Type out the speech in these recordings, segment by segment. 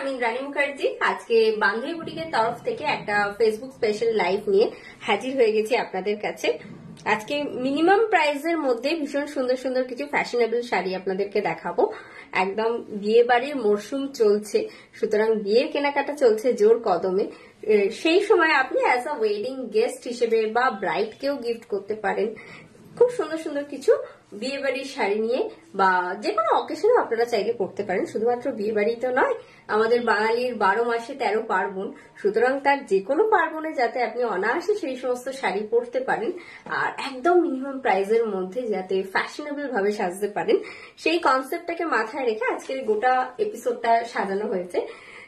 আমি রানী মুখার্জি আজকে বান্ধবী বুটিকের তরফ থেকে একটা ফেসবুক স্পেশাল লাইভ নিয়ে হাজির হয়ে গেছি আপনাদের কাছে। আজকে মিনিমাম প্রাইসের মধ্যে ভীষণ সুন্দর সুন্দর কিছু ফ্যাশনেবল শাড়ি আপনাদেরকে দেখাবো। একদম বিয়ে বাড়ির মরশুম চলছে, সুতরাং বিয়ের কেনাকাটা চলছে জোর কদমে। সেই সময় আপনি অ্যাজ আ ওয়েডিং গেস্ট হিসেবে বা ব্রাইডকেও গিফট করতে পারেন খুব সুন্দর সুন্দর কিছু বিয়ে বাড়ির শাড়ি নিয়ে, বা যে কোনো অকেশনেও আপনারা চাইলে পড়তে পারেন। শুধুমাত্র বিয়ে বাড়ি তো নয়, আমাদের বাঙালির 12 মাসে 13 পার্বণ, সুতরাং তার যে কোনো পার্বণে যাতে আপনি অনায়াসে সেই সমস্ত শাড়ি পরতে পারেন আর একদম মিনিমাম প্রাইসের মধ্যে যাতে ফ্যাশনেবল ভাবে সাজতে পারেন, সেই কনসেপ্টটাকে মাথায় রেখে আজকের গোটা এপিসোডটা সাজানো হয়েছে।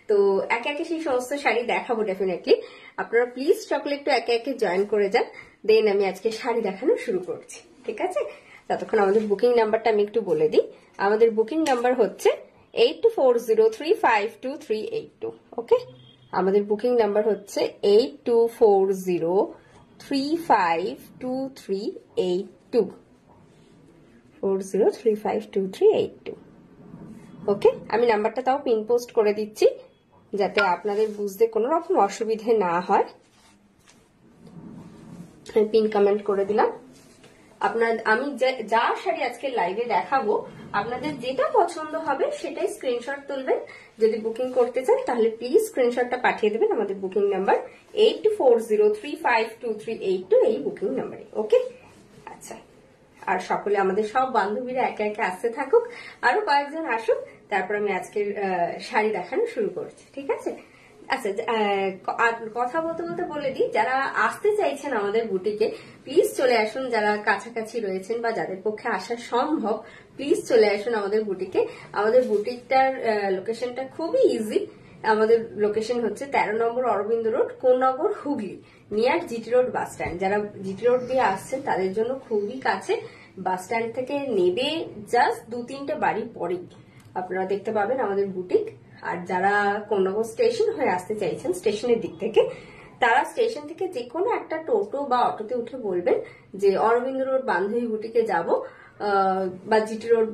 তো একে একে সেই সমস্ত শাড়ি দেখাবো ডেফিনেটলি। আপনারা প্লিজ সকলে একটু একে একে জয়েন করে যান, দেন আমি আজকে শাড়ি দেখানো শুরু করছি, ঠিক আছে? ততক্ষণ আমাদের বুকিং নাম্বারটা আমি একটু বলে দিই। আমাদের বুকিং নাম্বার হচ্ছে 8240352382। ওকে, আমাদের বুকিং নাম্বার হচ্ছে 8240352382 40352382। ওকে, আমি নাম্বারটা তাও পিন পোস্ট করে দিচ্ছি যাতে আপনাদের বুঝতে কোনো রকম অসুবিধে না হয়। পিন কমেন্ট করে দিলাম। আমি যা শাড়ি আজকে লাইভে দেখাবো আপনাদের যেটা পছন্দ হবে সেটাই স্ক্রিনশট তুলবেন। যদি বুকিং করতে চান তাহলে প্লিজ স্ক্রিনশটটা পাঠিয়ে দেবেন আমাদের বুকিং নাম্বার 8240352382 এই বুকিং নাম্বারে। ওকে, আচ্ছা, আর সকলে আমাদের সব বান্ধবীরা একে একে আসতে থাকুক, আরো কয়েকজন আসুক, তারপর আমি আজকের শাড়ি দেখানো শুরু করছি, ঠিক আছে? আচ্ছা, কথা বলতে বলতে বলে দিই, যারা আসতে চাইছেন আমাদের বুটিকে প্লিজ চলে আসুন। যারা কাছাকাছি রয়েছেন বা যাদের পক্ষে আসা সম্ভব প্লিজ চলে আসুন আমাদের বুটিকে। আমাদের বুটিকটার লোকেশনটা খুবই ইজি। আমাদের লোকেশন হচ্ছে 13 number Aurobindo road, Konnagar, Hooghly, near GT road bus stand. যারা জিটি রোড দিয়ে আসছেন তাদের জন্য খুবই কাছে, বাস স্ট্যান্ড থেকে নেবে জাস্ট 2-3টে বাড়ি পরেই আপনারা দেখতে পাবেন আমাদের বুটিক। আর যারা কোন্নগর স্টেশন হয়ে আসতে চাইছেন স্টেশনের দিক থেকে, তারা স্টেশন থেকে যে কোনো একটা টোটো বা অটোতে উঠে বলবেন যে অরবিন্দ রোড বান্ধবী বুটিকে যাব বা জিটি রোড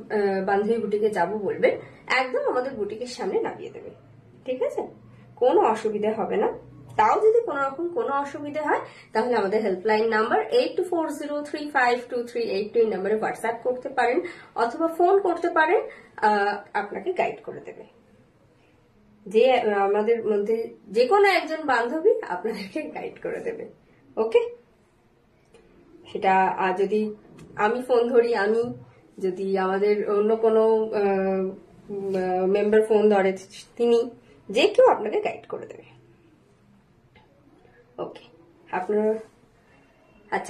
বান্ধবী বুটিকে যাব বলবেন, একদম আমাদের বুটিকের সামনে নামিয়ে দেবে, ঠিক আছে? কোনো অসুবিধা হবে না। তাও যদি কোনো রকম কোনো অসুবিধা হয় তাহলে আমাদের হেল্পলাইন নাম্বার 8240352382 এই নাম্বারে হোয়াটসঅ্যাপ করতে পারেন অথবা ফোন করতে পারেন, আপনাকে গাইড করে দেবে। যে আমাদের মধ্যে যে কোনো একজন বান্ধবী আপনাদেরকে গাইড করে দেবে। ওকে, সেটা যদি আমি ফোন ধরি, আমি যদি আমাদের অন্য কোনো মেম্বার ফোন ধরে, তিনি যে কেউ আপনাকে গাইড করে দেবে। ওকে,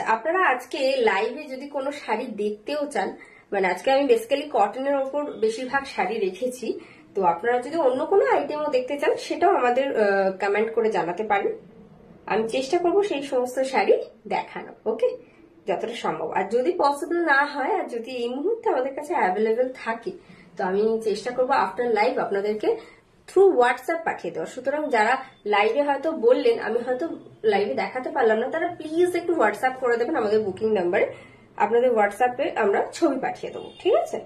আপনারা আজকে লাইভে যদি কোনো শাড়ি দেখতেও চান, মানে আজকে আমি বেসিক্যালি কটনের ওপর বেশিরভাগ শাড়ি রেখেছি, তো আপনারা যদি অন্য কোনো আইটেমও দেখতে চান সেটাও আমাদের কমেন্ট করে জানাতে পারেন। আমি চেষ্টা করব সেই সমস্ত শাড়ি দেখানো, ওকে, যতটা সম্ভব। আর যদি পসিবল না হয় আর যদি এই মুহূর্তে আমাদের কাছে অ্যাভেলেবেল থাকে তো আমি চেষ্টা করব আফটার লাইভ আপনাদেরকে থ্রু হোয়াটসঅ্যাপ পাঠিয়ে দেওয়া। সুতরাং যারা লাইভে হয়তো বললেন আমি হয়তো লাইভে দেখাতে পারলাম না, তারা প্লিজ একটু হোয়াটসঅ্যাপ করে দেবেন আমাদের বুকিং নাম্বারে। আপনাদের হোয়াটসঅ্যাপে আমরা ছবি পাঠিয়ে দেবো, ঠিক আছে?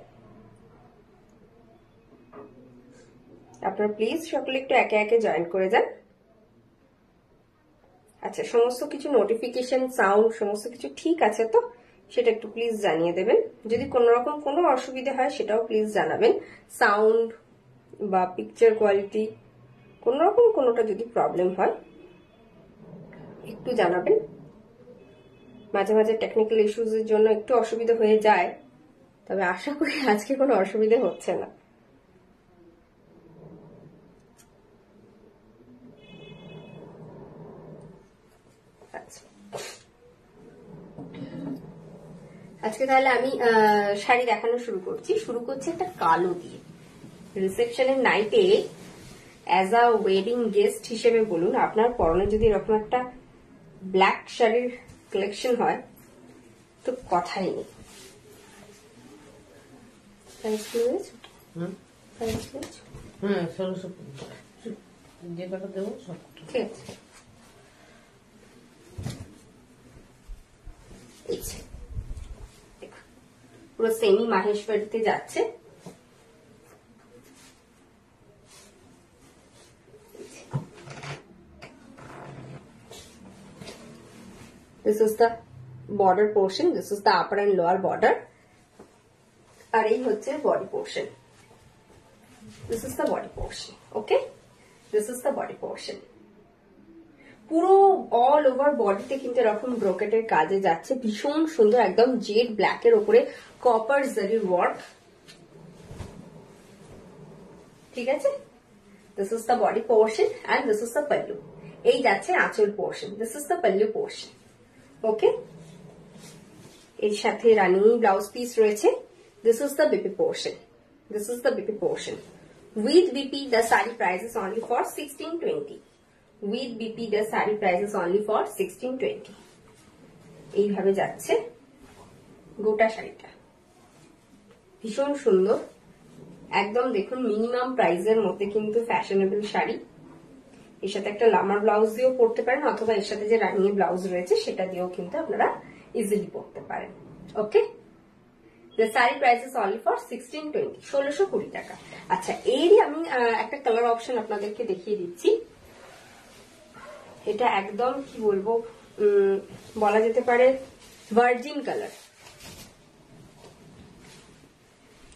আপনারা প্লিজ সকলে একটু একে একে জয়েন করে যান। আচ্ছা, সমস্ত কিছু নোটিফিকেশন, সাউন্ড সমস্ত কিছু ঠিক আছে তো? সেটা একটু প্লিজ জানিয়ে দেবেন। যদি কোনো রকম কোনো অসুবিধা হয় সেটাও প্লিজ জানাবেন। সাউন্ড বা পিকচার কোয়ালিটি কোনো রকম কোনোটা যদি প্রবলেম হয় একটু জানাবেন। মাঝে মাঝে টেকনিক্যাল ইস্যুজের জন্য একটু অসুবিধা হয়ে যায়, তবে আশা করি আজকে কোনো অসুবিধা হচ্ছে না। আজকে তাহলে আমি শাড়ি দেখানো শুরু করছি একটা কালো দিয়ে। রিসেপশনের নাইটে অ্যাজ আ ওয়েডিং গেস্ট হিসেবে বলুন, আপনার পরনে যদি এরকম একটা ব্ল্যাক শাড়ির কালেকশন হয় তো কথাই নেই। ঠিক আছে, পুরো সেমি মাহেশ্বরীতে যাচ্ছে। This is the border portion. This is the upper and lower border. আর এই হচ্ছে body portion. This is the body portion. Okay? This is the body portion. পুরো অল ওভার বডিতে কিন্তু এরকম ব্রোকেটের কাজে যাচ্ছে, ভীষণ সুন্দর, একদম জেড ব্ল্যাক এর উপরে কপার জারি ওয়ার্ক। ঠিক আছে, this is the body portion and this is the pallu. এই যাচ্ছে আঁচল portion, this is the pallu portion. Okay, এর সাথে রানি ব্লাউজ পিস রয়েছে। This is the BP portion, this is the BP portion. With BP the saree price is only for 1620। With BP the saree price is only for 1620. এইভাবে যাচ্ছে গোটা শাড়িটা, ভীষণ সুন্দর একদম। দেখুন মিনিমাম প্রাইসের মধ্যে কিন্তু ফ্যাশনেবল শাড়ি। এর সাথে একটা লামার ব্লাউজ দিয়েও পরতে পারেন, অথবা এর সাথে যে রানিং ব্লাউজ রয়েছে সেটা দিয়েও কিন্তু আপনারা ইজিলি পরতে পারেন। ওকে, The saree price is only for 1620, 1620 টাকা। আচ্ছা, এরই আমি একটা কালার অপশন আপনাদেরকে দেখিয়ে দিচ্ছি। এটা একদম কি বলবো, বলা যেতে পারে ভার্জিন কালার,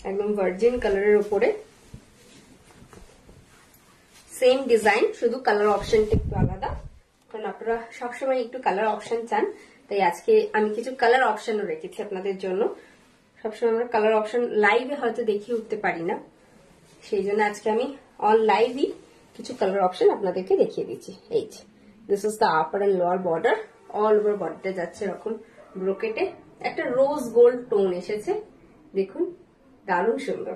একদম ভার্জিন কালারের উপরে সেম ডিজাইন, শুধু কালার অপশনটা একটু আলাদা, কারণ আপনারা সবসময় একটু কালার অপশন চান, তাই আজকে আমি কিছু কালার অপশনও রেখেছি আপনাদের জন্য। সবসময় আমরা কালার অপশন লাইভে হয়তো দেখিয়ে উঠতে পারি না, সেই জন্য আজকে আমি অন লাইভই কিছু কালার অপশন আপনাদেরকে দেখিয়ে দিচ্ছি। এই যে this is the upper and lower border, all over বডিতে যাচ্ছে এরকম ব্রোকেটে, একটা রোজ গোল্ড টোন এসেছে, দেখুন দারুণ সুন্দর।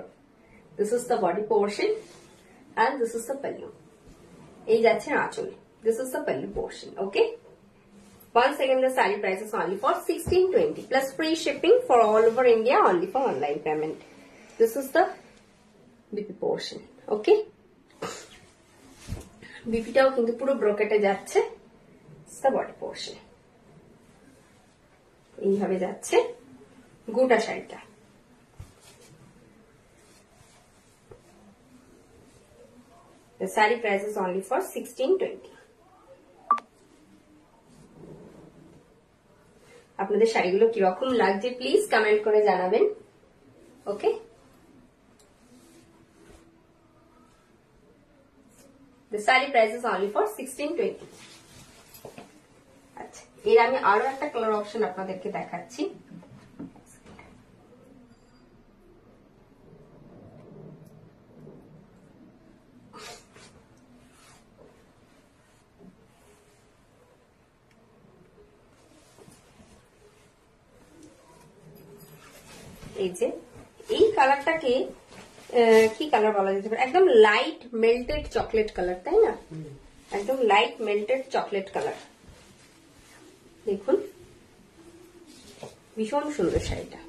This is the body portion and this is the pallu. এই যাচ্ছে আঁচল, this is the pallu portion. Okay, once again the saree price is only for 1620 plus free shipping for all over India, only for online payment. This is the BP portion. Okay, BP টাও কিন্তু পুরো ব্রোকেটে যাচ্ছে, the body portion এইভাবে যাচ্ছে গোটা শাড়িটা। The saree price is only for 1620. আপনাদের শাড়িগুলো কিরকম লাগছে প্লিজ কমেন্ট করে জানাবেন। ওকে, the saree price is only for 1620. আচ্ছা, এর আমি আরো একটা কালার অপশন আপনাদেরকে দেখাচ্ছি। এই যে এই কালারটাকে কি কালার বলা যেতে পারে, একদম লাইট মেল্টেড চকলেট কালার, তাই না? একদম লাইট মেল্টেড চকলেট কালার। দেখুন ভীষণ সুন্দর শাড়িটা।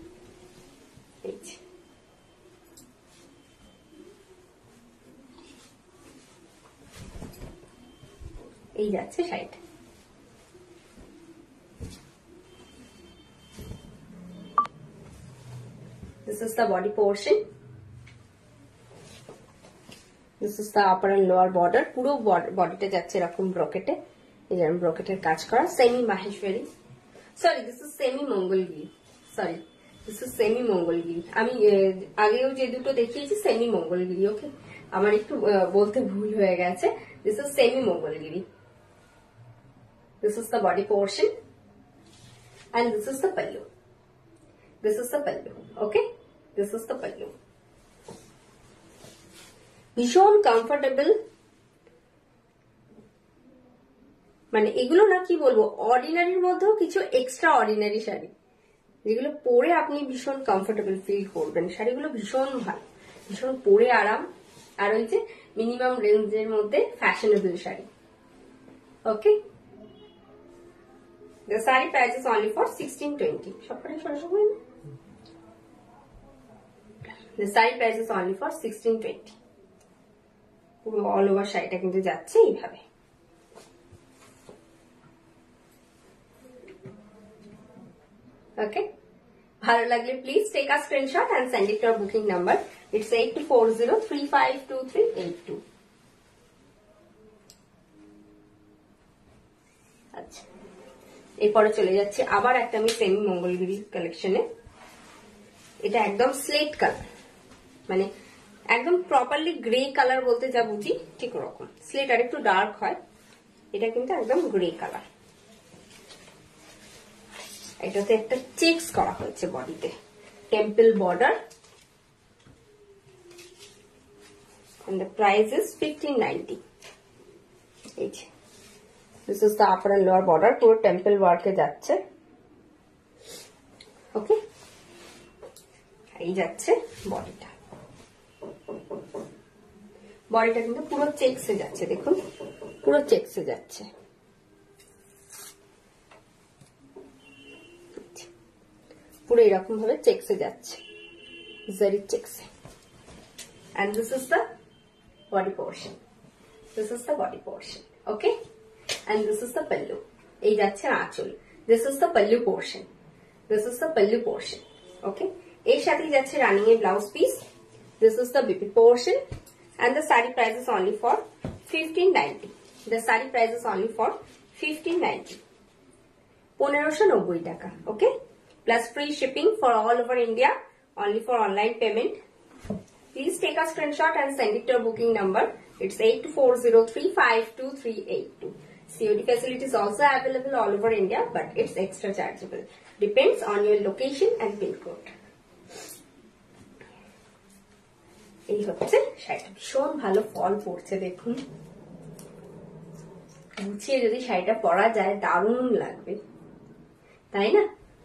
এই যে এই যাচ্ছে শাড়িটা। This is the body portion. This is the upper and lower border. পুরো বডিটা যাচ্ছে এরকম ব্রকেটে, এই যেমন ব্রকেটের কাজ করা, semi Maheshwari, sorry this is semi Mangalagiri, sorry this is semi Mangalagiri. আমি আগেও যে দুটো দেখিয়েছি সেমি মঙ্গলগিরি। ওকে, আমার একটু বলতে ভুল হয়ে গেছে। This is semi Mangalagiri. This is the body portion and this is the pallu. This is the pallu. Okay, this is the pallu. ভীষণ কমফোর্টেবল, মানে এগুলো না কি বলবো, অর্ডিনারির মধ্যেও কিছু এক্সট্রা অর্ডিনারি শাড়ি, যেগুলো পরে আপনি ভীষণ কমফোর্টেবল ফিল করবেন। শাড়িগুলো ভীষণ ভালো, ভীষণ পরে আরাম, আর ওই যে মিনিমাম রেঞ্জের মধ্যে fashionable sari. Okay, the saree price is only for 1620. The saree price is only for 1620. পুরো অল ওভার শাড়িটা কিন্তু যাচ্ছে এইভাবে। ওকে, ভালো লাগলে please take a screenshot and send it to our booking number. It's 8240352382। আচ্ছা, এরপরে চলে যাচ্ছে আবার একটা আমি সেমি মঙ্গলগিরি কালেকশনে। এটা একদম স্লেট কালার, মানে একদম প্রপারলি গ্রে কালার বলতে যা বুঝি ঠিক ওরকম। স্লেট আর একটু ডার্ক হয়, এটা কিন্তু একদম গ্রে কালার। এটাতে একটা চেকস করা হয়েছে বডিতে, temple border, and the price is 1590. এই যে this is the upper and lower border, পুরো টেম্পল ওয়ার্কে যাচ্ছে। ওকে, এই যাচ্ছে বডিটা। বডিটা কিন্তু পুরো চেকসে যাচ্ছে, দেখুন পুরো চেকসে যাচ্ছে। পুরো এরকম ভাবে চেকসে যাচ্ছে, জারি চেকসে। and this is the body portion, this is the body portion, okay, and this is the pallu, এই যাচ্ছে আঁচল, this is the pallu portion, this is the pallu portion, okay, এর সাথেই যাচ্ছে রানিং এর blouse piece, this is the BP portion, and the saree price is only for 1590, the saree price is only for 1590, 1590 টাকা, okay, plus free shipping for all over India, only for online payment. Please take a screenshot and send it to your booking number. It's 8240352382. COD facility is also available all over India, but it's extra chargeable. Depends on your location and pin code. এই হচ্ছে শাড়িটা, ভীষণ ভালো ফল পড়ছে দেখুন। গুছিয়ে যদি শাড়িটা পরা যায় দারুণ লাগবে, তাই না?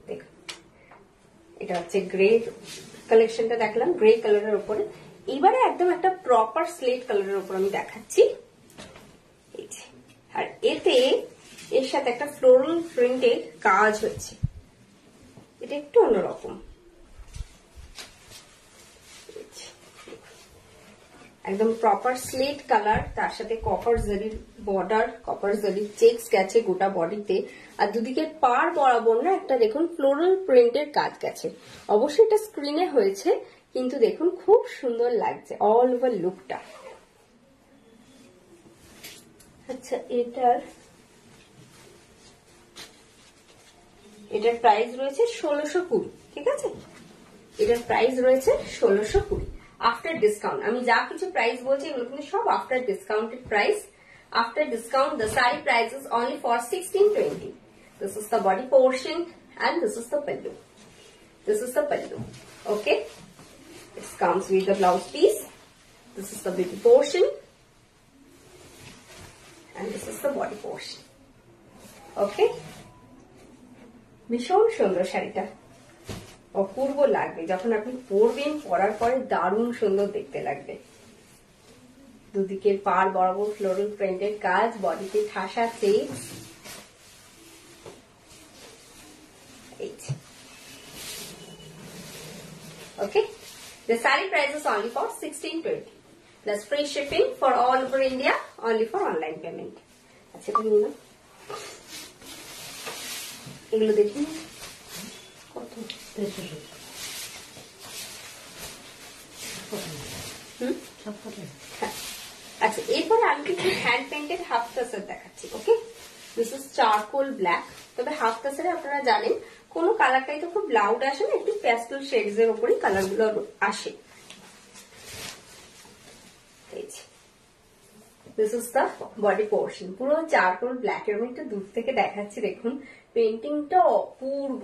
দেখুন এটা হচ্ছে গ্রে কালেকশনটা দেখলাম, গ্রে কালারের উপরে। এবারে একদম একটা প্রপার স্লেট কালারের উপর আমি দেখাচ্ছি। আর এতে এর সাথে একটা ফ্লোরাল প্রিন্টের কাজ হচ্ছে, এটা একটু অন্যরকম। একদম প্রপার স্লেট কালার, তার সাথে কপার জারির বর্ডার, কপার জারির চেকস গেছে গোটা বডিতে, আর দুদিকে পার বরাবর না একটা দেখুন ফ্লোরাল প্রিন্টের কাজ গেছে। অবশ্যই এটা স্ক্রিনে হয়েছে, কিন্তু দেখুন খুব সুন্দর লাগছে অল ওভার লুকটা। আচ্ছা, এটার প্রাইস রয়েছে 1620, ঠিক আছে? এটার প্রাইস রয়েছে 1620 আফটার ডিসকাউন্ট। আমি যা কিছু প্রাইস বলছি এগুলো কিন্তু সব after discounted price. After discount the saree price is only for 1620. This is the body portion and this is the pallu. This is the pallu. Okay, it comes with the blouse piece. This is the baby portion and this is the body portion. Okay, ভীষণ সুন্দর শাড়িটা, অপূর্ব লাগবে যখন আপনি পরবেন, পরার পরে দারুণ সুন্দর দেখতে লাগবে। দুদিকের পার বরাবর ফ্লোরাল প্রিন্টের কাজ, বডিতে ঠাসা checks. Okay, the saree price is only for 1620 plus free shipping for all over India, only for online payment. আচ্ছা, তুমি না এগুলো দেখি কত। আচ্ছা, এরপরে আমি কিছু হ্যান্ড পেন্টেড হাফ টাসার দেখাচ্ছি। ওকে, দিস ইজ চারকোল ব্ল্যাক। তবে হাফ টাসারে আপনারা জানেন কোন কালারটাই তো খুব লাউড আসে না, একটু প্যাস্টেল শেডস এর উপরে কালার গুলো আসে। This is the body portion, পুরো চারকোল ব্ল্যাক এর। আমি একটু দূর থেকে দেখাচ্ছি, দেখুন পেন্টিংটা অপূর্ব।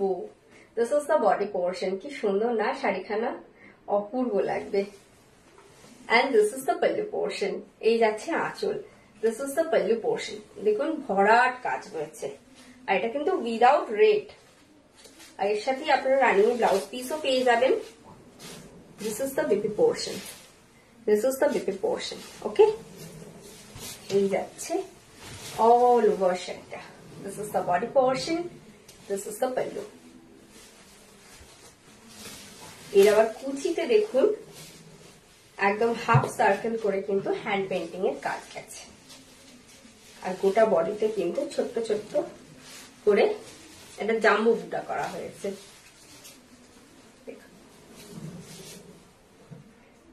This is the body portion, কি সুন্দর না শাড়িখানা, অপূর্ব লাগবে। And this is the pallu portion, এই যাচ্ছে আঁচল। This is the pallu portion, দেখুন ভরাট কাজ রয়েছে, আর এটা কিন্তু উইদাউট রেড। আর এর সাথে আপনারা রানিং ব্লাউজ পিসও পেয়ে যাবেন। This is the BP portion, this is the BP portion. ওকে, এই যাচ্ছে অল ওভার শাড়িটা। This is the body portion, this is the pallu। এর আবার কুচিতে দেখুন একদম হাফ সার্কেল করে কিন্তু হ্যান্ড পেন্টিং এর কাজ গেছে, আর গোটা বডিতে কিন্তু ছোট্ট ছোট্ট করে একটা জাম্বু বুটা করা হয়েছে।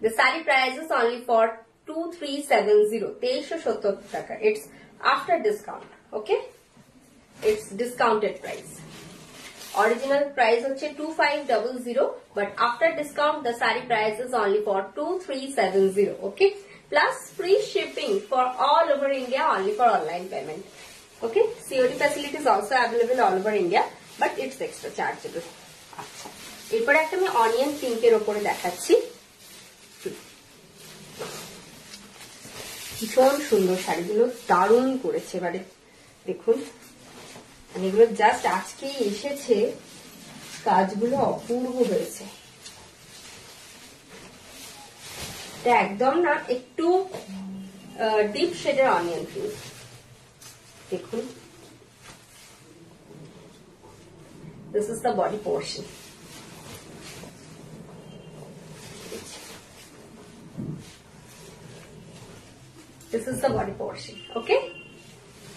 The saree price is only for 2370, 2370 টাকা। It's after discount. Okay, It's discounted price. Original price হচ্ছে 2500, but after discount the saree price is only for 2370. Okay, plus free shipping for all over India, only for online payment. Okay, COD facility is also available all over India, but it's extra chargeable. আচ্ছা, এরপরে একটা আমি onion পিঙ্কের ওপরে দেখাচ্ছি। ভীষণ সুন্দর শাড়িগুলো, দারুণ করেছে। এবারে দেখুন, এগুলো জাস্ট আজকেই এসেছে, কাজগুলো অপূর্ব হয়েছে। এটা একদম না, একটু ডিপ শেডের অনিয়ন পিঙ্ক। দেখুন, this is the body portion. This is the body portion, okay?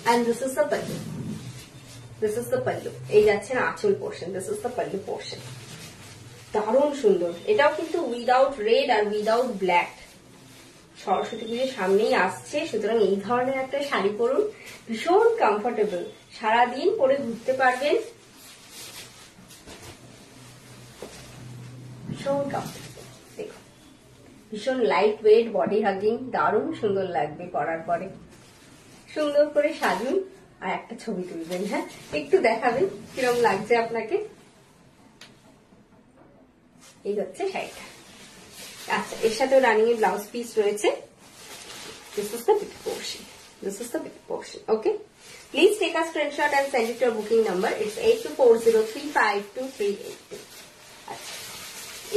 And this is the pallu. This is the pallu. এই যাচ্ছে না আঁচল portion. This is the pallu portion. দারুণ সুন্দর। এটাও কিন্তু উইদাউট রেড আর উইদাউট ব্ল্যাক। সরস্বতী পুজোর সামনেই আসছে, সুতরাং এই ধরনের একটা শাড়ি পরুন, ভীষণ কমফোর্টেবল, সারাদিন পরে ঘুরতে পারবেন, ভীষণ কমফোর্টেবল। দেখুন, ভীষণ লাইট ওয়েট, বডি হাগিং, দারুণ সুন্দর লাগবে পরার পরে। সুন্দর করে সাজুন আর একটা ছবি তুলবেন। হ্যাঁ, একটু দেখাবেন কিরকম লাগছে আপনাকে। এই হচ্ছে শাড়িটা। আচ্ছা, এর সাথে রানিং এর ব্লাউজ পিস রয়েছে। This is the big portion. This is the big portion. Okay. Please take a screenshot and send it to your booking number. It's 8240352382. আচ্ছা,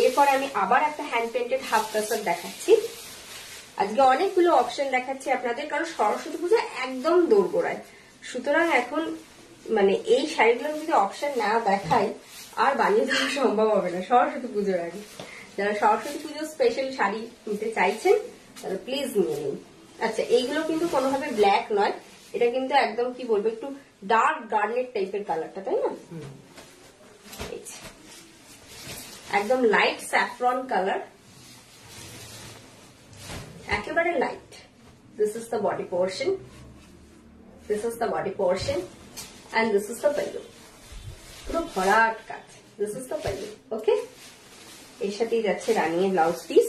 এরপর আমি আবার একটা হ্যান্ড পেন্টেড হাফ টাসার দেখাচ্ছি। আজকে অনেকগুলো অপশন দেখাচ্ছি আপনাদের, কারণ সরস্বতী পূজা একদম দোরগোড়ায়। সুতরাং এখন মানে এই শাড়িগুলোর যদি অপশন না দেখাই আর বানিয়ে দেওয়া সম্ভব হবে না সরস্বতী পুজোর আগে। যারা সরস্বতী পুজোর স্পেশাল শাড়ি নিতে চাইছেন তাহলে প্লিজ নিয়ে নিন। আচ্ছা, এইগুলো কিন্তু কোনোভাবে ব্ল্যাক নয়, এটা কিন্তু একদম কি বলবো, একটু ডার্ক গার্নেট টাইপের কালারটা, তাই না? একদম লাইট স্যাফরন কালার, একেবারে light. This is the body portion. This is the body portion and this is the pallu. পুরো ভরাট কাজ। This is the pallu. Okay, এর সাথেই যাচ্ছে রানী এর blouse piece.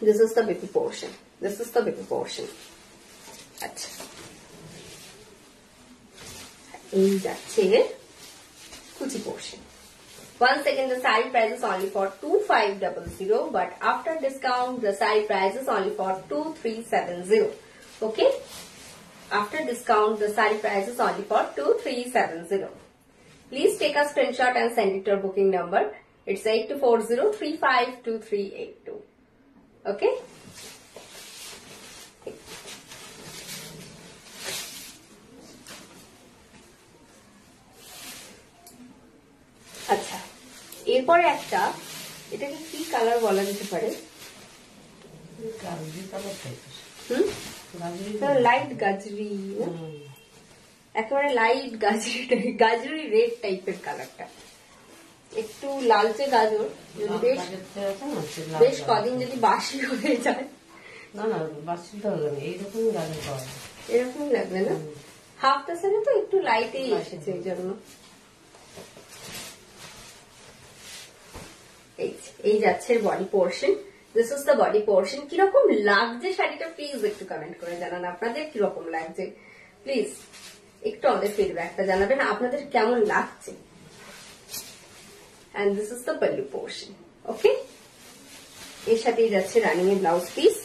This is the baby portion. This is the baby portion. আচ্ছা, এই যাচ্ছে কুচি portion. Once again, the saree price is only for 2500, but after discount, the saree price is only for 2370. Okay? After discount, the saree price is only for 2370. Please take a screenshot and send it to your booking number. It's 8240352382. Okay? আচ্ছা, এরপরে একটা, এটাকে কি colour বলা যেতে পারে? Light গাজরি, একেবারে light গাজরি, গাজরি red টাইপের কালারটা, একটু লালচে গাজর। বেশ কদিন যদি বাসি হয়ে যায়, না না বাসি তো এইরকম গাজর পাওয়া যায়, এরকমই লাগবে না? হাফ টাসারে তো একটু লাইটেই এসেছে, এই জন্য। এই যাচ্ছে body portion. This is the body portion. কিরকম লাগছে শাড়িটা প্লিজ একটু কমেন্ট করে জানান, আপনাদের কিরকম লাগছে প্লিজ একটু আমাদের ফিডব্যাকটা জানাবেন, আপনাদের কেমন লাগছে। And this is the pallu portion. Okay, এর সাথেই যাচ্ছে রানিং এর blouse piece.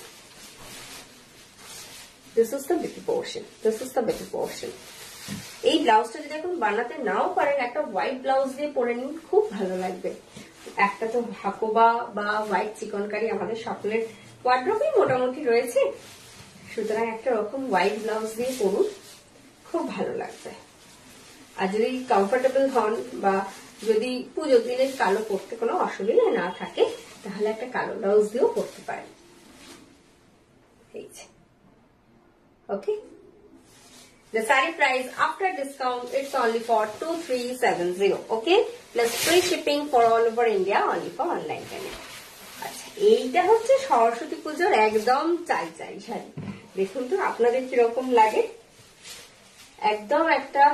This is the baby portion. This is the baby portion. এই ব্লাউজটা যদি এখন বানাতে নাও পারেন, একটা হোয়াইট ব্লাউজ দিয়ে পরে নিন, খুব ভালো লাগবে। একটা তো হাকোবা বা হোয়াইট চিকনকারি আমাদের সকলের ওয়ার্ড্রোবেই মোটামুটি রয়েছে, সুতরাং একটা রকম হোয়াইট ব্লাউজ দিয়ে পরুন, খুব ভালো লাগবে। আর যদি কমফোর্টেবল হন বা যদি পুজোর দিনের কালো পরতে কোনো অসুবিধা না থাকে, তাহলে একটা কালো ব্লাউজ দিয়েও পরতে পারেন। ওকে, the saree price after discount it's only for 2370. Okay, plus free shipping for all over India, only for online payment. আচ্ছা, এইটা হচ্ছে সরস্বতী পুজোর একদম চাই চাই শাড়ি। দেখুন তো আপনাদের কিরকম লাগে, একদম একটা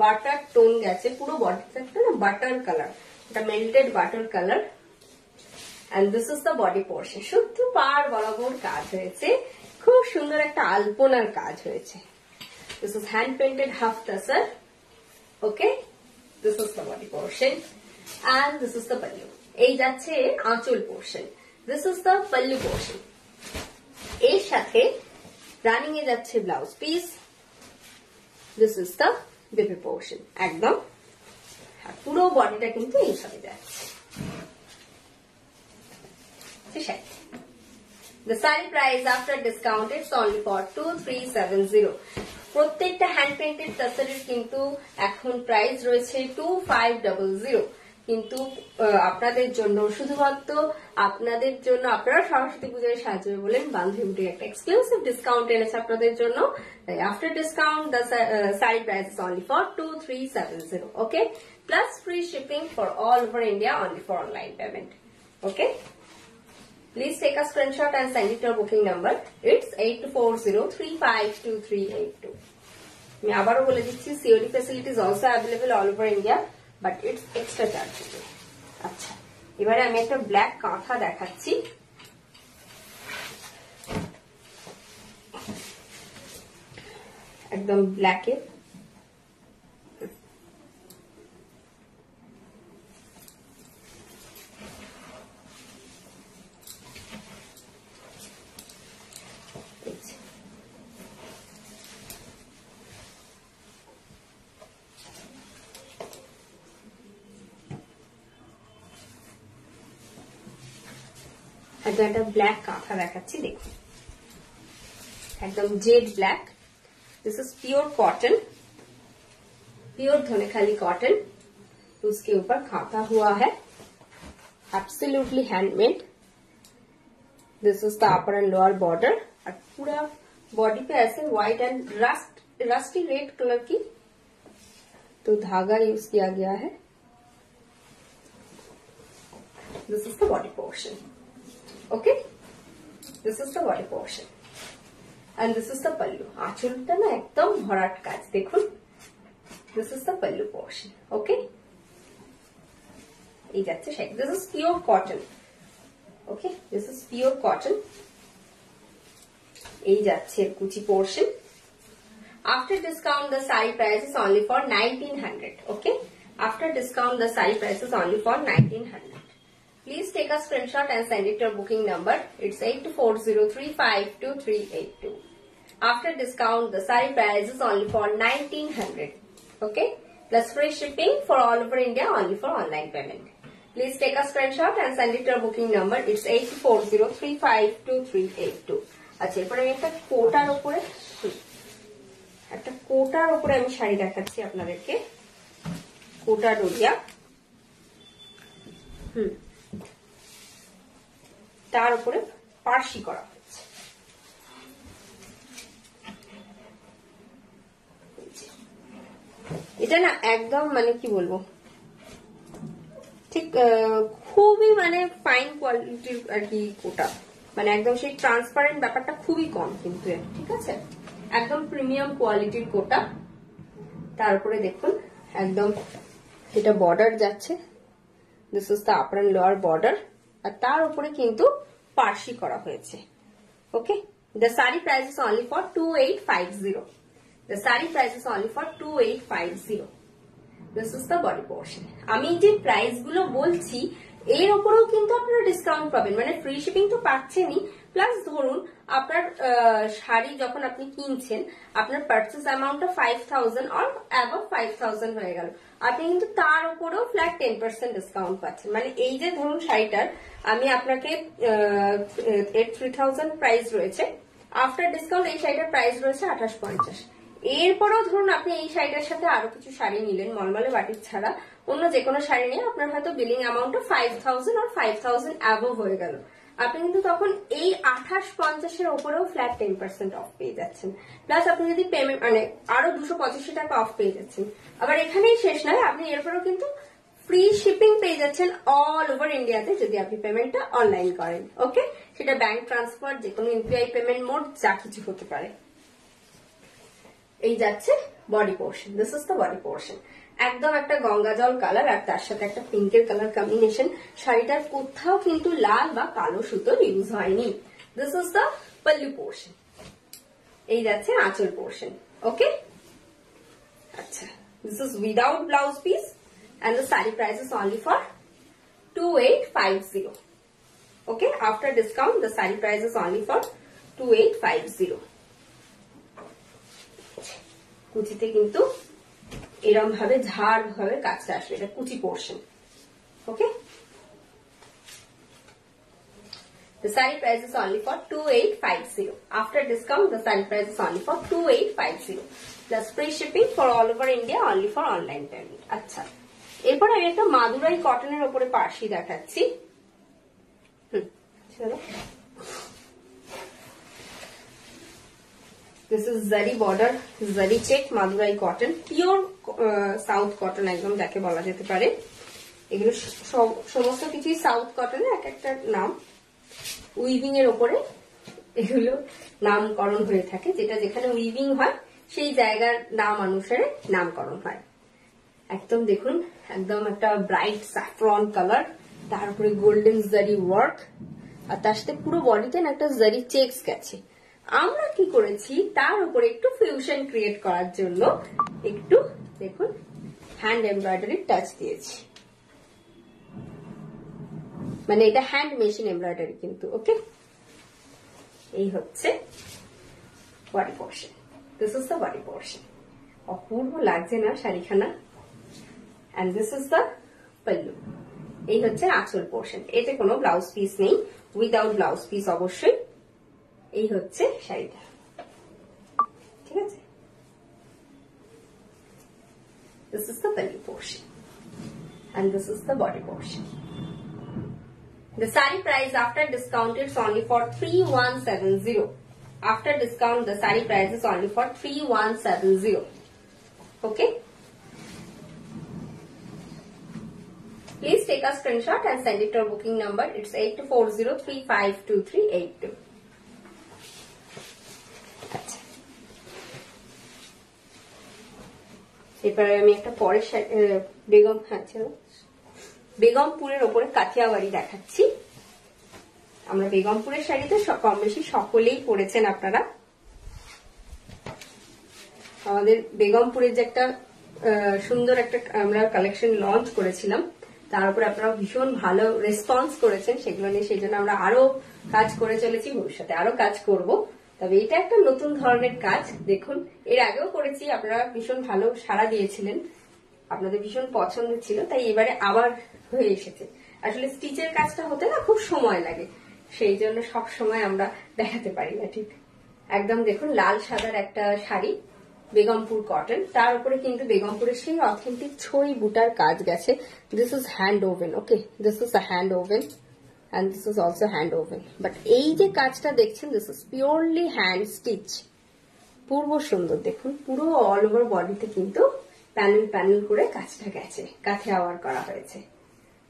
বাটার টোন গেছে, পুরো বডিতে একটা না বাটার কালার, এটা melted butter colour. And this is the body portion, শুধু পাড় বরাবর কাজ হয়েছে, খুব সুন্দর একটা আলপনার কাজ হয়েছে। This is hand painted half tussar. Okay, this is the body portion and this is the pallu. এই যাচ্ছে আঁচল portion, this is the pallu portion. এর সাথে রানিং এ যাচ্ছে blouse piece, this is the baby portion. একদম পুরো বডিটা কিন্তু এই সাথে যাচ্ছে। The saree price after discount it's only for 2370. প্রত্যেকটা হ্যান্ড পেন্টেড টাসারের কিন্তু এখন প্রাইস রয়েছে 2500, কিন্তু আপনাদের জন্য, শুধুমাত্র আপনাদের জন্য, আপনারা সরস্বতী পূজায় সাজবে বলেন বান্ধবী বুটিক একটা এক্সক্লুসিভ ডিসকাউন্ট এনেছে আপনাদের জন্য। তাই after discount the saree price is only for 2370. Okay, plus free shipping for all over India, only for online payment. Okay, please take a screenshot and send it to our booking number. It's 8240352382. আমি আবারও বলে দিচ্ছি, COD facility is also available all over India, but it's extra chargeable. আচ্ছা, এবারে আমি একটা black কাঁথা দেখাচ্ছি। একদম ব্ল্যাকে, একটা ব্ল্যাক কাঁথা দেখাচ্ছি, দেখুন একদম jet black. This is pure cotton, pure Dhanekhali cotton, उसके ऊपर कांथा हुआ है, absolutely handmade. This is the upper and lower border, और पूरा बॉडी पे ऐसे white and rusty red colour की तो धागा यूज किया गया है। This is the body portion. Okay, this is the body portion and this is the pallu. আঁচলটা না একদম ভরাট কাজ, দেখুন। This is the pallu portion. Okay, এই যাচ্ছে sari. This is pure cotton. Okay, this is pure cotton. এই যাচ্ছে কুচি portion. After discount the saree price is only for 1900. Okay, after discount the saree price is only for 1900. Please take a screenshot and send it to our booking number. It's 8240352382. After discount, the saree price is only for 1900. Okay, plus free shipping for all over India, only for online payment. Please take a screenshot and send it to our booking number. It's 8240352382. আচ্ছা, এরপরে আমি একটা কোটার উপরে আমি শাড়ি দেখাচ্ছি আপনাদেরকে। কোটা Doria, তার উপরে পার্সি করা হয়েছে। এটা না একদম মানে কি বলবো, ঠিক খুবই মানে ফাইন কোয়ালিটির আর কি কোটা, মানে একদম সেই ট্রান্সপারেন্ট ব্যাপারটা খুবই কম, কিন্তু ঠিক আছে, একদম প্রিমিয়াম কোয়ালিটির কোটা। তারপরে দেখুন একদম এটা বর্ডার যাচ্ছে, this is the upper and lower border, আর তার উপরে কিন্তু পার্সি করা হয়েছে। Okay, the saree price is only for 2850. The saree price is only for 2850. This is the body portion. আমি যে প্রাইস গুলো বলছি এর উপরেও কিন্তু আপনারা ডিসকাউন্ট পাবেন, মানে ফ্রি শিপিং তো পাচ্ছেনই, প্লাস ধরুন আপনার শাড়ি যখন আপনি কিনছেন, আপনার পারচেস অ্যামাউন্টটা 5000 অর অ্যাবভ 5000 হয়ে গেল, আপনি কিন্তু তার উপরেও ফ্ল্যাট 10% ডিসকাউন্ট পাচ্ছেন। মানে এই যে ধরুন শাড়িটার আমি আপনাকে 3000 প্রাইস রয়েছে, আফটার ডিসকাউন্ট এই শাড়িটার প্রাইস রয়েছে 2850। এরপরও ধরুন আপনি এই শাড়িটার সাথে আরো কিছু শাড়ি নিলেন, মলমলে বাটিক ছাড়া অন্য যে কোনো শাড়ি নিয়ে আপনার হয়তো বিলিং অ্যামাউন্টটা 5000 আর 5000 অ্যাবভ হয়ে গেল, আপনি কিন্তু তখন এই 2850 এর উপরেও ফ্ল্যাট 10% অফ পেয়ে যাচ্ছেন। প্লাস আপনি যদি পেমেন্ট মানে আরো 285 টাকা অফ পেয়ে যাচ্ছেন। আবার এখানেই শেষ নয়, আপনি এরপরেও কিন্তু ফ্রি শিপিং পেয়ে যাচ্ছেন অল ওভার ইন্ডিয়াতে যদি আপনি পেমেন্টটা অনলাইন করেন। ওকে, সেটা ব্যাংক ট্রান্সফার, যে কোনো ইউপিআই পেমেন্ট মোড, যা কিছু হতে পারে। এই যাচ্ছে body portion, this is the body portion. একদম একটা গঙ্গা জল কালার আর তার সাথে একটা পিঙ্কের কালার কম্বিনেশন। শাড়িটার কোথাও কিন্তু লাল বা কালো সুতোর ইউজ হয়নি। This is the pallu portion. এই যাচ্ছে আঁচল পোর্শন। ওকে, আচ্ছা, this is without blouse piece and the saree price is only for 2850. Okay, after discount the saree price is only for 2850. কুচিতে কিন্তু এরকম ভাবে ঝাড় ভাবে কাজটা আসবে, এটা কুচি portion. Okay, the saree price is only for 2850. After discount the saree price is only for 2850 plus free shipping for all over India, only for online payment. আচ্ছা, এরপর আমি একটা মাদুরাই কটনের উপরে পার্সি দেখাচ্ছি। চলো, this is zari border, zari check Madurai cotton, pure south cotton একদম যাকে বলা যেতে পারে। এগুলো সমস্ত কিছুই সাউথ কটনের এক একটা নাম, উইভিং এর ওপরে এগুলো নামকরণ হয়ে থাকে। যেটা যেখানে উইভিং হয় সেই জায়গার নাম অনুসারে নামকরণ হয়। একদম দেখুন, একদম একটা ব্রাইট স্যাফরন কালার, তার উপরে গোল্ডেন জারি ওয়ার্ক, আর তার সাথে পুরো বডিতে একটা জারি চেকস গেছে। আমরা কি করেছি, তার উপরে একটু ফিউশন ক্রিয়েট করার জন্য একটু দেখুন হ্যান্ড এমব্রয়ডারি টাচ দিয়েছি, মানে এটা হ্যান্ড মেশিন এমব্রয়ডারি কিন্তু। ওকে, এই হচ্ছে body portion, this is the body portion. অপূর্ব লাগছে না শাড়িখানা? and this is the pallu. এই হচ্ছে আঁচল পোর্শন, এতে কোনো ব্লাউজ পিস নেই, উইদাউট ব্লাউজ পিস অবশ্যই। এই হচ্ছে শাড়িটা, ঠিক আছে? This is the pallu portion and this is the body portion. The saree price after discount is only for 3170. After discount the saree price is only for 3170. Okay, please take a screenshot and send it to our booking number. It's 8240352382. এবারে আমি একটা পরের বেগমপুরের ওপরে কাথিয়াওয়ারি দেখাচ্ছি। আমরা বেগমপুরের শাড়িতে কম বেশি সকলেই পরেছেন আপনারা। আমাদের বেগমপুরের যে একটা সুন্দর একটা আমরা কালেকশন লঞ্চ করেছিলাম, তার উপরে আপনারা ভীষণ ভালো রেসপন্স করেছেন, সেগুলো নিয়ে সেই জন্য আমরা আরো কাজ করে চলেছি, ভবিষ্যতে আরো কাজ করব। তবে এটা একটা নতুন ধরনের কাজ। দেখুন, এর আগেও করেছি, আপনারা ভীষণ ভালো সাড়া দিয়েছিলেন, আপনাদের ভীষণ পছন্দ ছিল, তাই এবারে আবার হয়ে এসেছে। আসলে স্টিচের কাজটা হতে না খুব সময় লাগে, সেই জন্য সব সময় আমরা দেখাতে পারি না। ঠিক একদম দেখুন, লাল সাদার একটা শাড়ি, বেগমপুর কটন, তার উপরে কিন্তু বেগমপুরের সেই অথেন্টিক ছড়ি বুটার কাজ গেছে। This is hand woven. Okay, this is a hand woven and this is also hand woven, but এই যে কাজটা দেখছেন, this is purely hand stitch। পূর্ব সুন্দর দেখুন, পুরো অল ওভার বডিতে কিন্তু প্যানেল প্যানেল করে কাজটা গেছে, কাঁথে আওয়ার করা হয়েছে।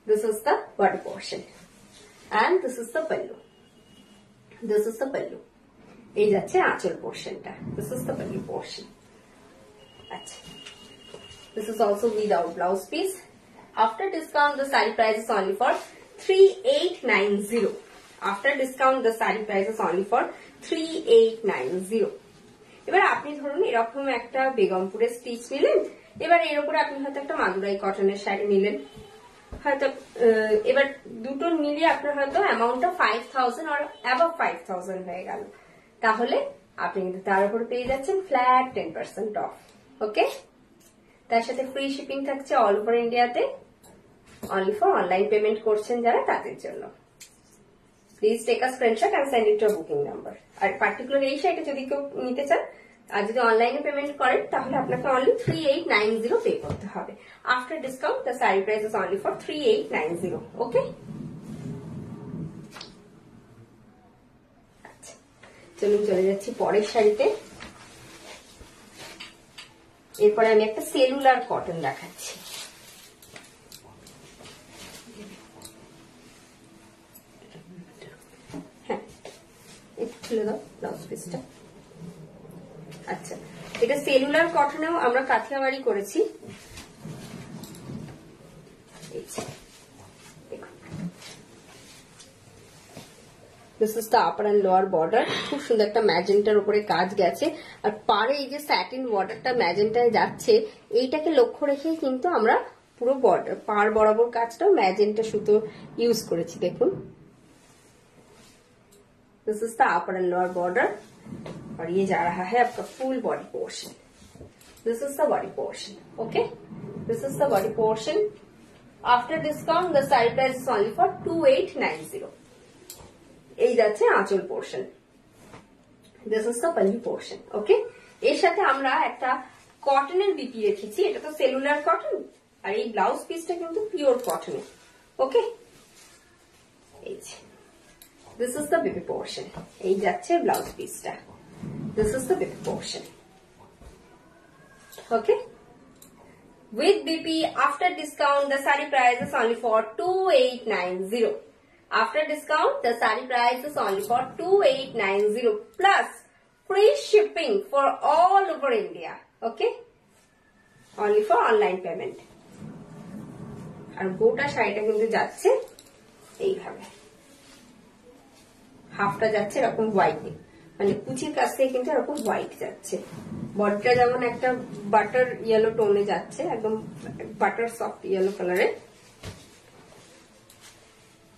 This is the body portion and this is the pallu. This is the pallu. এই যাচ্ছে আঁচল পোর্শনটা। This is the pallu portion. আচ্ছা, this is also without blouse piece. After discount the saree price is only for 3890. After discount the saree price is only for 3890. এবার আপনি ধরুন এরকম একটা বেগমপুরের স্টিচ নিলেন, এবার এর উপরে আপনি হয়তো একটা মাদুরাই কটনের শাড়ি নিলেন, হয়তো এবার দুটো মিলিয়ে আপনার হয়তো অ্যামাউন্টটা 5000 আর অ্যাবভ 5000 হয়ে গেল, তাহলে আপনি কিন্তু তার উপর পেয়ে যাচ্ছেন ফ্ল্যাট 10% অফ। ওকে, তার সাথে ফ্রি শিপিং থাকছে অল ওভার ইন্ডিয়াতে, only for online payment করছেন যারা তাদের জন্য। Please take a screenshot and send it to booking number. আর পার্টিকুলার এই শাড়িটা যদি কেউ নিতে চান আর যদি অনলাইনে পেমেন্ট করেন, তাহলে আপনাকে অনলি 3890 পে করতে হবে। After discount the saree price is only for 3890। ওকে, আচ্ছা, চলুন চলে যাচ্ছি পরের শাড়িতে। এরপরে আমি একটা সেলুলার কটন দেখাচ্ছি। খুলে দাও ব্লাউজ পিসটা। আচ্ছা, এটা সেলুলার কটনেও আমরা কাথিয়াওয়ারি করেছি। This is the upper and lower border. খুব সুন্দর একটা ম্যাজেন্টার উপরে কাজ গেছে, আর পারে এই যে স্যাটিন বর্ডারটা ম্যাজেন্টায় যাচ্ছে, এইটাকে লক্ষ্য রেখেই কিন্তু আমরা পুরো বর্ডার পার বরাবর কাজটাও ম্যাজেন্টা সুতো ইউজ করেছি। দেখুন, This is the upper and lower border और ये जा रहा है आपका full body portion. This is the body portion. Okay, this is the body portion. After discount, the sari price is only for 2890. এই যাচ্ছে আঁচল portion. This is the pallu portion. Okay, এর সাথে আমরা একটা কটনের বিপি রেখেছি, এটা তো সেলুলার কটন, আর এই ব্লাউজ পিসটা কিন্তু পিওর কটনের। ওকে, এই যে This is the baby portion. এই যাচ্ছে ব্লাউজ পিসটা। This is the baby portion. Okay. With BP after discount, the sari price is only for 2890. After discount, the sari price is only for 2890 plus free shipping for all over India. Okay. Only for online payment. আর গোটা শাড়িটা কিন্তু যাচ্ছে এইভাবে, হাফটা যাচ্ছে এরকম হোয়াইটে, মানে কুচির কাছ থেকে কিন্তু এরকম হোয়াইট যাচ্ছে। বডিটা যেমন একটা বাটার ইয়েলো টোনে যাচ্ছে, একদম বাটার সফট ইয়েলো কালারে,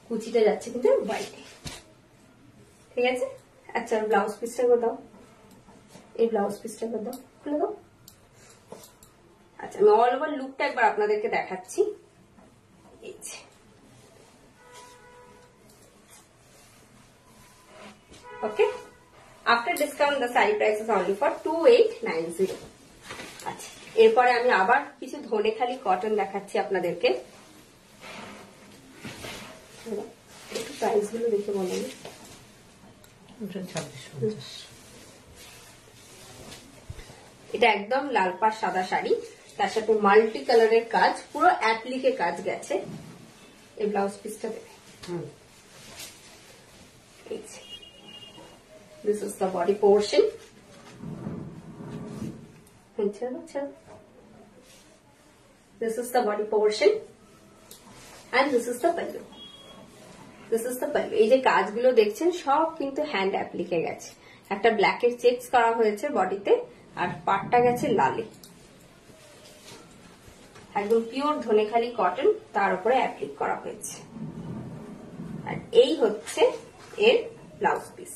কুচিটা যাচ্ছে কিন্তু হোয়াইটে। ঠিক আছে, আচ্ছা ব্লাউজ পিসটা করে দাও, এই ব্লাউজ পিসটা করে দাও, খুলে দাও। আচ্ছা, আমি অল ওভার লুকটা একবার আপনাদেরকে দেখাচ্ছি। এই যে Okay. After discount, the sari price is only for 2890. আচ্ছা, এরপরে আমি আবার কিছু ধনেখালি কটন দেখাচ্ছি আপনাদেরকে। একটু প্রাইস গুলো দেখে বলুন। এটা একদম লাল পাড় সাদা শাড়ি, তার সাথে মাল্টি কালারের কাজ, পুরো অ্যাপ্লিকে কাজ গেছে। এই ব্লাউজ পিসটা দেবে। This is the body portion. This is the body portion and this is the pallu. This is the pallu. এই যে কাজগুলো দেখছেন সব কিন্তু হ্যান্ড অ্যাপ্লিকে গেছে। একটা ব্ল্যাকের চেকস করা হয়েছে বডিতে, আর পাটটা গেছে লালে। একদম পিওর ধনেখালি কটন, তার উপরে অ্যাপ্লিক করা হয়েছে। আর এই হচ্ছে এর blouse piece.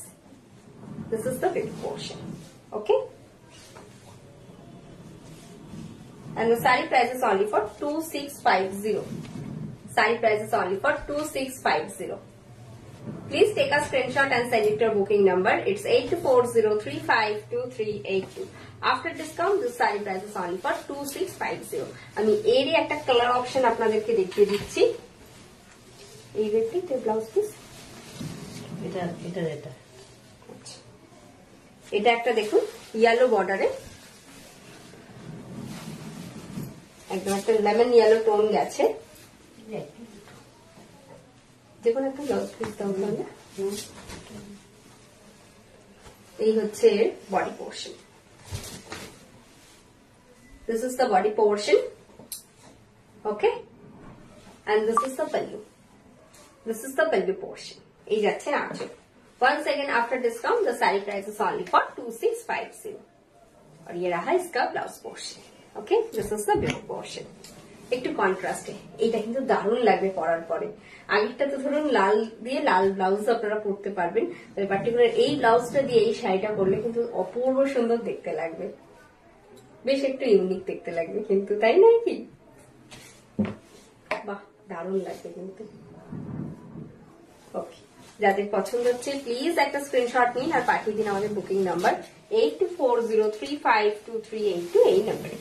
This is the big portion. Okay, and the sari price is only for 2650. Sari price is only for 2650. Please take a screenshot and send it to your booking number. It's 8240352382. After discount, the sari price is only for 2650. আমি এরই একটা colour option আপনাদেরকে দেখিয়ে দিচ্ছি। এই দেখতে blouse piece, এটা এটা একটা দেখুন ইয়েলো বর্ডারে, একদম একটা লেমন ইয়েলো টোন গেছে। দেখুন একটা ব্লাউজ পিস দাও না। এই হচ্ছে body portion. This is the body portion. Okay, and this is the pallu. This is the pallu portion. এই যাচ্ছে আঁচল। Once again, after discount, the sari price is only for 2650. और ये रहा इसका blouse portion. Okay, this is the baby portion. একটু কন্ট্রাস্টে, এইটা কিন্তু দারুণ লাগবে পরার পরে। আগেরটা তো ধরুন লাল দিয়ে লাল ব্লাউজ আপনারা পরতে পারবেন, তবে পার্টিকুলার এই ব্লাউজটা দিয়ে এই শাড়িটা পরলে কিন্তু অপূর্ব সুন্দর দেখতে লাগবে, বেশ একটু ইউনিক দেখতে লাগবে কিন্তু, তাই নয় কি? বাহ, দারুণ লাগবে কিন্তু। ওকে, যাদের পছন্দ হচ্ছে প্লিজ একটা স্ক্রিনশট নিন আর পাঠিয়ে দিন আমাদের বুকিং নাম্বার 8240352382 এই নাম্বারে।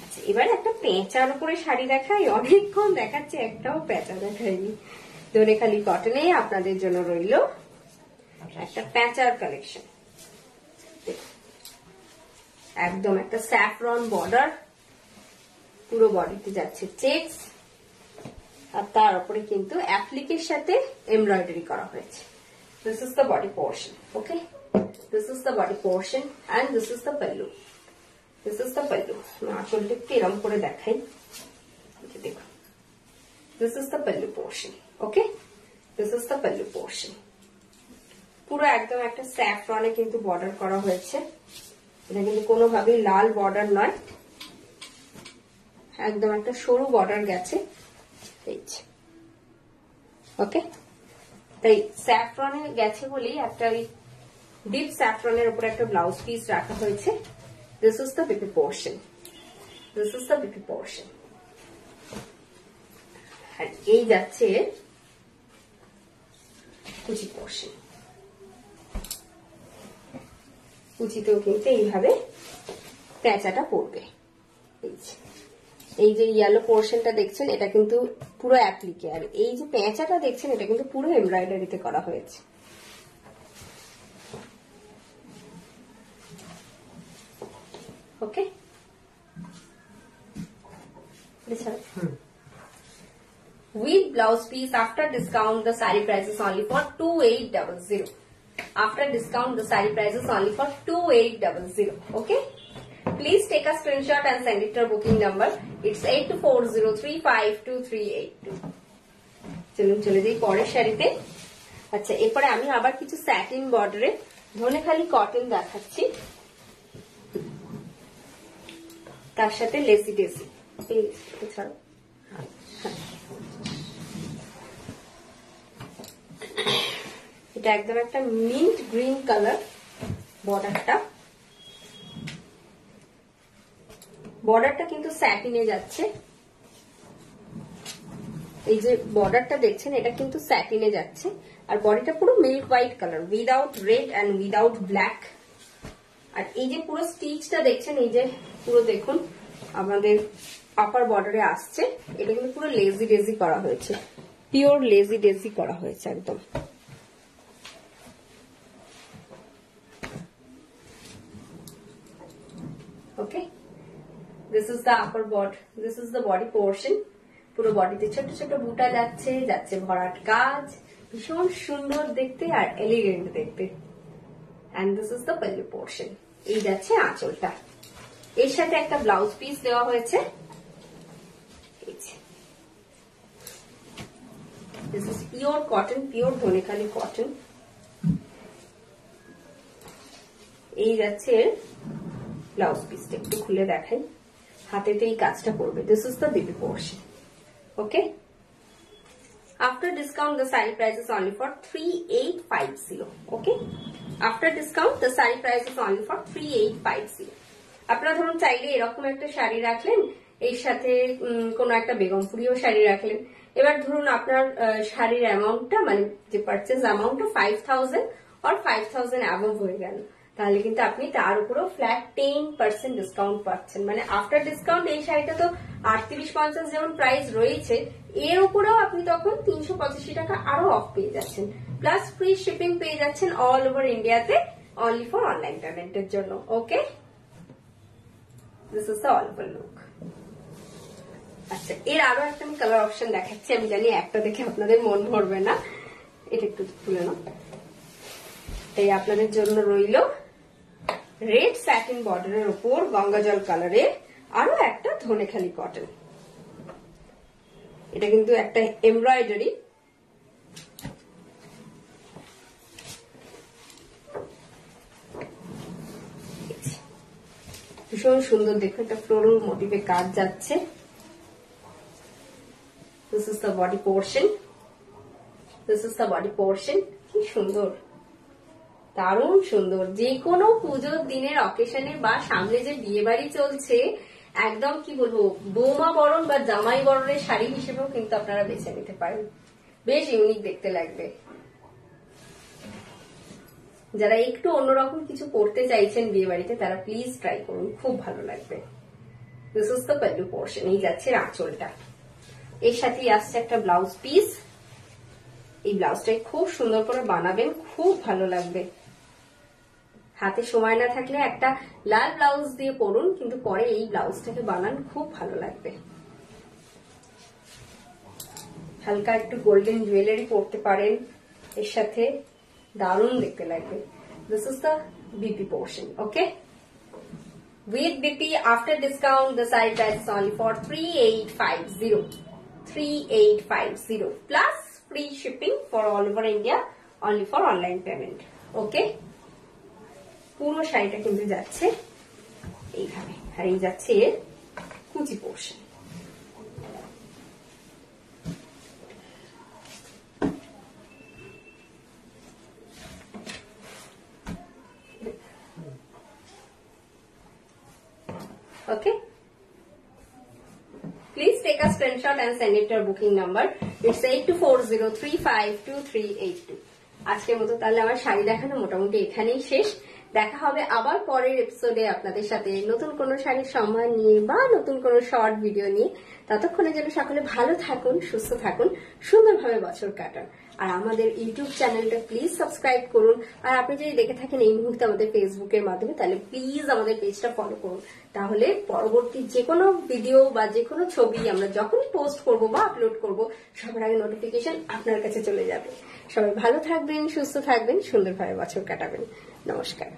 আচ্ছা, এবার একটা পেঁচার উপরে শাড়ি দেখাই, অনেকক্ষণ দেখাচ্ছে একটাও পেঁচা দেখাইনি। ধনেখালি কটনে আপনাদের জন্য রইল একটা পেঁচার কালেকশন। একদম একটা স্যাফরন বর্ডার, পুরো বডিতে যাচ্ছে চেকস, আর তার উপরে কিন্তু অ্যাপ্লিকের সাথে এমব্রয়ডারি করা হয়েছে। This is the body portion. Okay, this is the body portion and this is the pallu. This is the pallu. আঁচলটা একটু এরম করে দেখাই, দেখো this is the pallu portion. Okay, this is the pallu portion. পুরো একদম একটা স্যাফরনে কিন্তু বর্ডার করা হয়েছে। এটা কিন্তু কোনোভাবেই লাল বর্ডার নয়, একদম একটা সরু বর্ডার গেছে। ওকে, তাই স্যাফরনে গেছে বলেই একটা ওই ডিপ স্যাফরনের উপরে একটা ব্লাউজ পিস রাখা হয়েছে। This is the BP portion, this is the BP portion. আর এই যাচ্ছে কুচি পোর্শন। কুচিতেও কিন্তু এইভাবে প্যাঁচাটা পড়বে। এই যে ইয়েলো পোর্শনটা দেখছেন এটা কিন্তু পুরো অ্যাপ্লিকে, আর এই যে প্যাঁচাটা দেখছেন এটা কিন্তু পুরো এমব্রয়ডারিতে করা হয়েছে। ওকে, with blouse piece after discount the saree price is only for 2800. After discount the saree price is only for 2800. Okay, please take a screenshot and send it to our booking number. It's 8240352382. চলুন চলে যাই পরের শাড়িতে। আচ্ছা, এরপরে আমি আবার কিছু স্যাটিন বর্ডারে ধনেখালি কটন দেখাচ্ছি, তার সাথে লেসি ডেসি। ছাড়ো, এটা একদম একটা মিন্ট গ্রিন কালার বর্ডারটা। বর্ডারটা কিন্তু স্যাটিনে যাচ্ছে। এই যে বর্ডারটা দেখছেন এটা কিন্তু স্যাটিনে যাচ্ছে, আর বডিটা পুরো milk white colour without red and without black. আর এই যে পুরো স্টিচটা দেখছেন, এই যে পুরো দেখুন আমাদের আপার বর্ডারে আসছে, এটা কিন্তু পুরো লেজি ডেজি করা হয়েছে, পিওর লেজি ডেজি করা হয়েছে একদম। Okay, this is the upper body, this is the body portion. পুরো বডিতে ছোট ছোট বুটা যাচ্ছে, যাচ্ছে ভরাট কাজ, ভীষণ সুন্দর দেখতে আর এলিগেন্ট দেখতে। And this is the pallu portion. এই যাচ্ছে আঁচলটা, এর সাথে একটা ব্লাউজ পিস দেওয়া হয়েছে। This is pure cotton, pure Dhanekhali cotton. এই যাচ্ছে ব্লাউজ পিসটা, একটু খুলে দেখাই, হাতেতে এই কাজটা করবে। This is the baby portion. Okay, after discount the saree price is only for 3850. Okay, after discount the saree price is only for 3850. আপনারা ধরুন চাইলে এরকম একটা শাড়ি রাখলেন, এর সাথে কোন একটা বেগমপুরিও শাড়ি রাখলেন। এবার ধরুন আপনার শাড়ির অ্যামাউন্টটা, মানে যে পারচেজ অ্যামাউন্টটা 5000 or 5000 অ্যাবভ হয়ে গেল, তাহলে কিন্তু আপনি তার উপরেও ফ্ল্যাট 10% ডিসকাউন্ট পাচ্ছেন। মানে আফটার ডিসকাউন্ট এই শাড়িটা তো 3850 যেমন প্রাইস রয়েছে, এর উপরেও আপনি তখন 385 টাকা আরো অফ পেয়ে যাচ্ছেন, প্লাস ফ্রি শিপিং পেয়ে যাচ্ছেন অল ওভার ইন্ডিয়াতে, অনলি ফর অনলাইন পেমেন্টের জন্য। Okay, this is the all over look. আচ্ছা, এর আরো একটা আমি কালার অপশন দেখাচ্ছি। আমি জানি একটা দেখে আপনাদের মন ভরবে না, এটা একটু তুলে নাও। তাই আপনাদের জন্য রইল রেড স্যাটিন বর্ডারের উপর গঙ্গা জল কালারে আরো একটা ধনেখালি কটন। এটা কিন্তু একটা এমব্রয়ডারি। ভীষণ সুন্দর, দেখুন একটা ফ্লোরাল মোটিভে কাজ যাচ্ছে। This is the body portion, this is the body portion. কি সুন্দর, দারুণ সুন্দর। যে কোনো পুজোর দিনের অকেশনে বা সামনে যে বিয়ে বাড়ি চলছে, একদম কি বলবো, বৌমা বরণ বা জামাই বরণের শাড়ি হিসেবেও কিন্তু আপনারা বেছে নিতে পারেন, বেশ ইউনিক দেখতে লাগবে। যারা একটু অন্যরকম কিছু পড়তে চাইছেন বিয়ে বাড়িতে, তারা প্লিজ ট্রাই করুন, খুব ভালো লাগবে। This is the pallu portion. এই যাচ্ছে আঁচলটা, এর সাথেই আসছে একটা ব্লাউজ পিস। এই ব্লাউজটাই খুব সুন্দর করে বানাবেন, খুব ভালো লাগবে। হাতে সময় না থাকলে একটা লাল ব্লাউজ দিয়ে পরুন, কিন্তু পরে এই ব্লাউজটাকে বানান, খুব ভালো লাগবে। হালকা একটু গোল্ডেন জুয়েলারি পরতে পারেন এর সাথে, দারুণ দেখতে লাগবে। This is the BP portion. Okay, with BP after discount the site price is only for 3850 plus free shipping for all over India only for online payment. Okay, পুরো শাড়িটা কিন্তু যাচ্ছে এইভাবে, আর এই যাচ্ছে এর কুচি portion. Okay, please take a screenshot and send it to our booking number. It's 8240352382. আজকের মতো তাহলে আমার শাড়ি দেখানো মোটামুটি এখানেই শেষ। দেখা হবে আবার পরের এপিসোডে আপনাদের সাথে নতুন কোনো শাড়ির সম্মান নিয়ে বা নতুন কোনো শর্ট ভিডিও নিয়ে। ততক্ষণে যেন সকলে ভালো থাকুন, সুস্থ থাকুন, সুন্দরভাবে বছর কাটান। আর আমাদের ইউটিউব চ্যানেলটা প্লিজ সাবস্ক্রাইব করুন। আর আপনি যদি দেখে থাকেন এই মুহূর্তে আমাদের ফেসবুকের মাধ্যমে, তাহলে প্লিজ আমাদের পেজটা ফলো করুন। তাহলে পরবর্তী যে কোনো ভিডিও বা যে কোনো ছবি আমরা যখনই পোস্ট করব বা আপলোড করব, সবার আগে নোটিফিকেশন আপনার কাছে চলে যাবে। সবাই ভালো থাকবেন, সুস্থ থাকবেন, সুন্দরভাবে বছর কাটাবেন। নমস্কার।